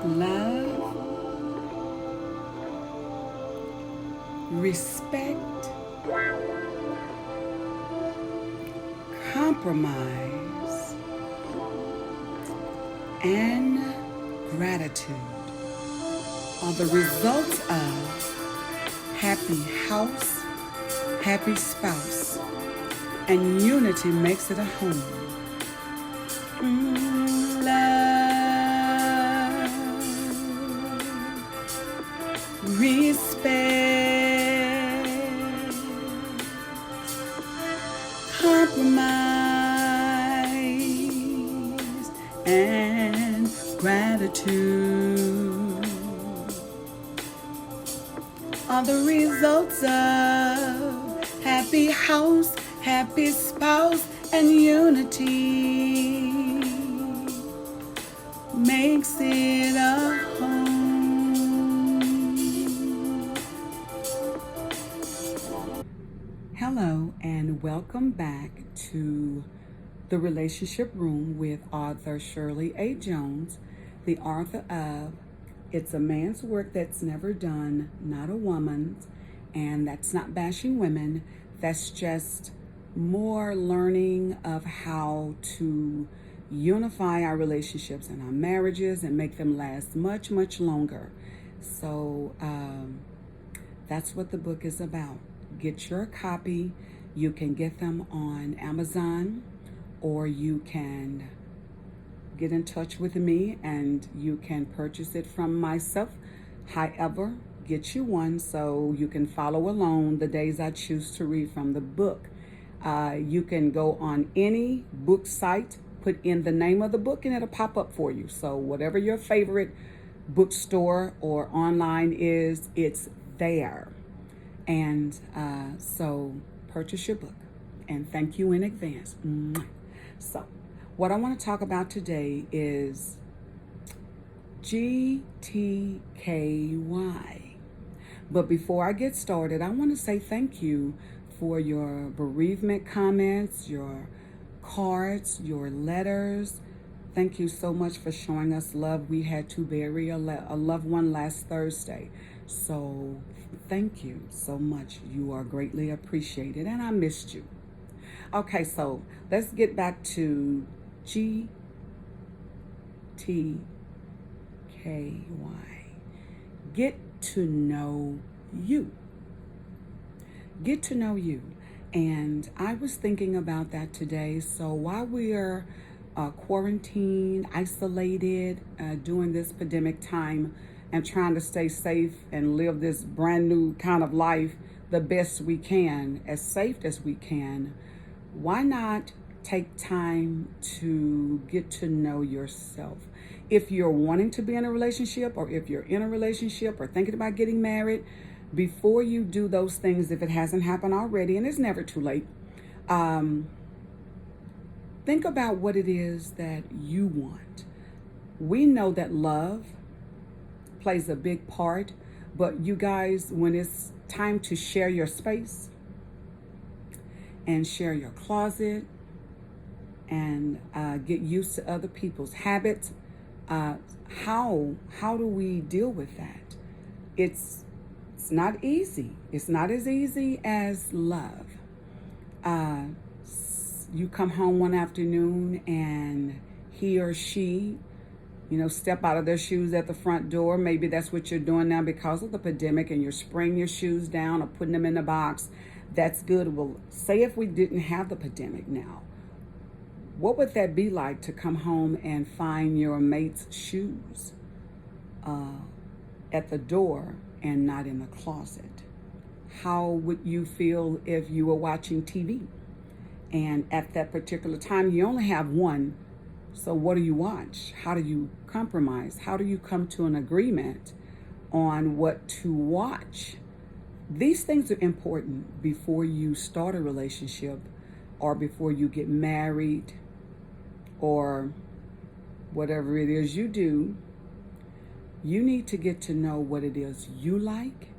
love, respect, compromise, and gratitude are the results of happy house, happy spouse, and unity makes it a home. Love, respect, compromise, and gratitude are the results of happy house, happy spouse, and unity makes it a home. Hello, and welcome back to the Relationship Room with author Shirley A. Jones, the author of It's a Man's Work That's Never Done, Not a Woman's, and that's not bashing women. That's just more learning of how to unify our relationships and our marriages and make them last much, much longer. So that's what the book is about. Get your copy. You can get them on Amazon, or you can get in touch with me and you can purchase it from myself. However, get you one so you can follow along the days I choose to read from the book. You can go on any book site, put in the name of the book, and it'll pop up for you. So whatever your favorite bookstore or online is, it's there. And so purchase your book. And thank you in advance. So what I want to talk about today is GTKY. But before I get started, I want to say thank you for your bereavement comments, your cards, your letters. Thank you so much for showing us love. We had to bury a loved one last Thursday. So thank you so much. You are greatly appreciated, and I missed you. Okay, so let's get back to GTKY. Get to know you. Get to know you. And I was thinking about that today. So while we are quarantined, isolated, during this pandemic time, and trying to stay safe and live this brand new kind of life the best we can, as safe as we can, why not take time to get to know yourself? If you're wanting to be in a relationship, or if you're in a relationship or thinking about getting married, before you do those things, if it hasn't happened already, and it's never too late, think about what it is that you want. We know that love plays a big part, but you guys, when it's time to share your space and share your closet and get used to other people's habits, how do we deal with that? It's not easy. It's not as easy as love. You come home one afternoon and he or she, step out of their shoes at the front door. Maybe that's what you're doing now because of the pandemic, and you're spraying your shoes down or putting them in the box. That's good. Well, say if we didn't have the pandemic now, what would that be like to come home and find your mate's shoes at the door and not in the closet? How would you feel if you were watching TV and at that particular time you only have one? So what do you watch? How do you compromise? How do you come to an agreement on what to watch? These things are important before you start a relationship, or before you get married, or whatever it is you do. You need to get to know what it is you like,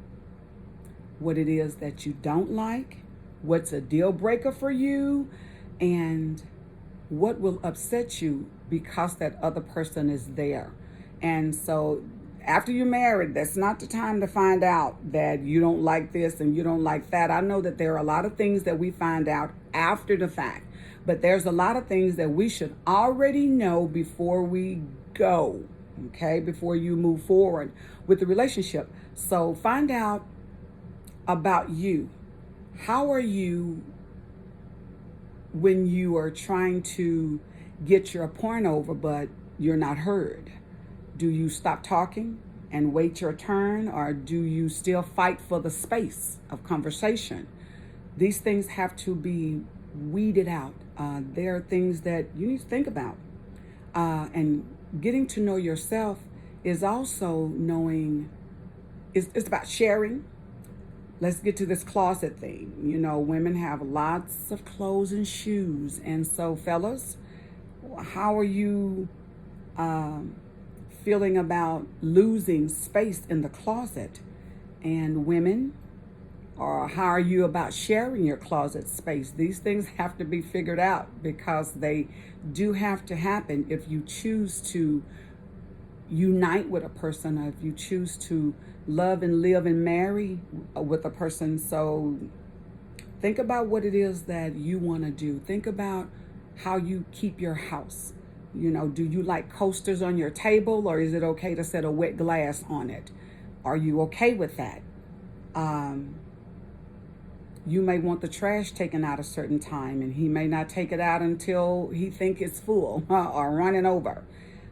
what it is that you don't like, what's a deal breaker for you, and what will upset you because that other person is there. And so after you're married, that's not the time to find out that you don't like this and you don't like that. I know that there are a lot of things that we find out after the fact, but there's a lot of things that we should already know before we go, okay, before you move forward with the relationship. So find out about you. How are you when you are trying to get your point over, but you're not heard? Do you stop talking and wait your turn, or do you still fight for the space of conversation? These things have to be weeded out. There are things that you need to think about. And getting to know yourself is also knowing, it's about sharing. Let's get to this closet thing. You know, women have lots of clothes and shoes. And so, fellas, how are you feeling about losing space in the closet? And women, or how are you about sharing your closet space? These things have to be figured out, because they do have to happen if you choose to unite with a person, or if you choose to love and live and marry with a person. So think about what it is that you want to do. Think about how you keep your house. You know, do you like coasters on your table, or is it okay to set a wet glass on it? Are you okay with that? You may want the trash taken out a certain time, and he may not take it out until he think it's full or running over.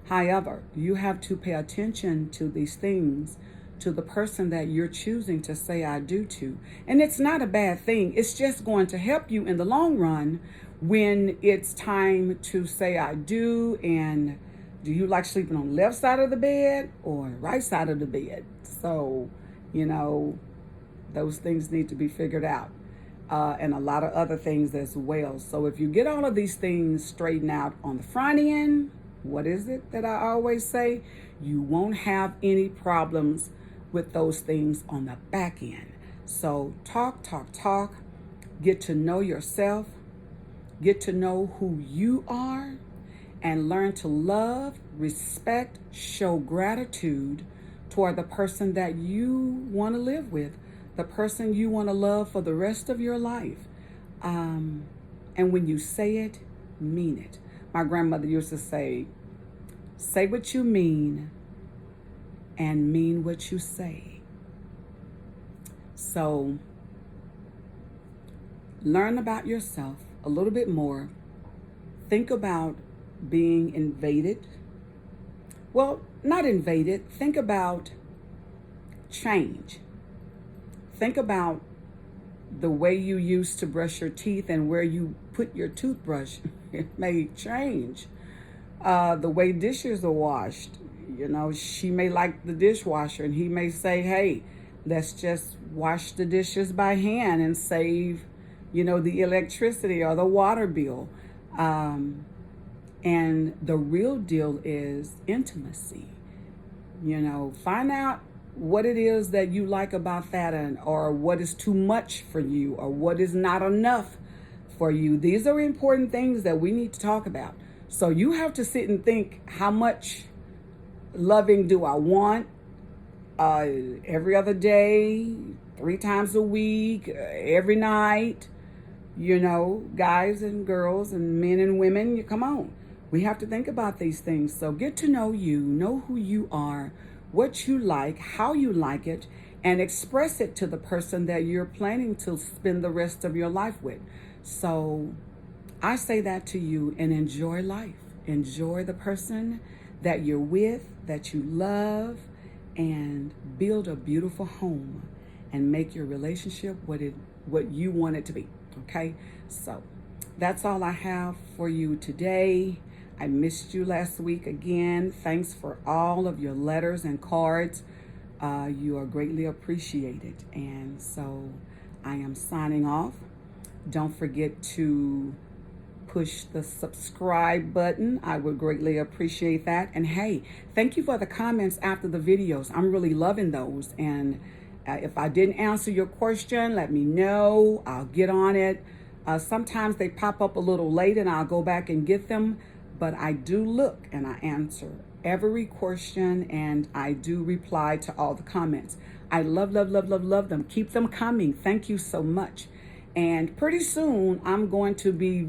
However, you have to pay attention to these things, to the person that you're choosing to say I do to. And it's not a bad thing. It's just going to help you in the long run when it's time to say I do. And do you like sleeping on the left side of the bed or right side of the bed? So, you know, those things need to be figured out. And a lot of other things as well. So if you get all of these things straightened out on the front end, what is it that I always say? You won't have any problems with those things on the back end. So talk. Get to know yourself. Get to know who you are, and learn to love, respect, show gratitude toward the person that you want to live with, the person you want to love for the rest of your life. And when you say it, mean it. My grandmother used to say what you mean and mean what you say. So learn about yourself a little bit more. Think about being invaded. Well, not invaded. Think about change. Think about the way you used to brush your teeth and where you put your toothbrush. It may change. The way dishes are washed. You know, she may like the dishwasher, and he may say, hey, let's just wash the dishes by hand and save, you know, the electricity or the water bill. And the real deal is intimacy. You know, find out what it is that you like about that, or what is too much for you, or what is not enough for you. These are important things that we need to talk about. So you have to sit and think, how much loving do I want? Every other day, 3 times a week, every night. You know, guys and girls and men and women, you come on. We have to think about these things. So get to know you, know who you are, what you like, how you like it, and express it to the person that you're planning to spend the rest of your life with. So I say that to you, and enjoy life. Enjoy the person that you're with, that you love, and build a beautiful home and make your relationship what you want it to be. Okay? So that's all I have for you today. I missed you last week again. Thanks for all of your letters and cards. You are greatly appreciated. And so I am signing off. Don't forget to push the subscribe button. I would greatly appreciate that. And hey, thank you for the comments after the videos. I'm really loving those. And if I didn't answer your question, let me know. I'll get on it. Sometimes they pop up a little late and I'll go back and get them. But I do look and I answer every question, and I do reply to all the comments. I love, love, love, love, love them. Keep them coming. Thank you so much. And pretty soon, I'm going to be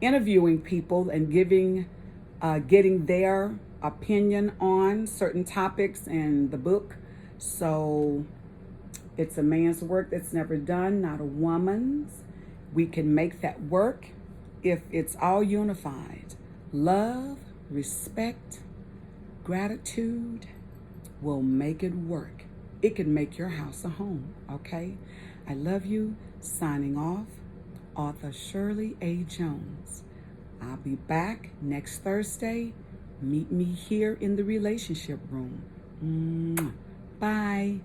interviewing people and getting their opinion on certain topics in the book. So it's a man's work that's never done, not a woman's. We can make that work if it's all unified. Love, respect, gratitude will make it work. It can make your house a home, okay? I love you. Signing off, author Shirley A. Jones. I'll be back next Thursday. Meet me here in the relationship room. Bye.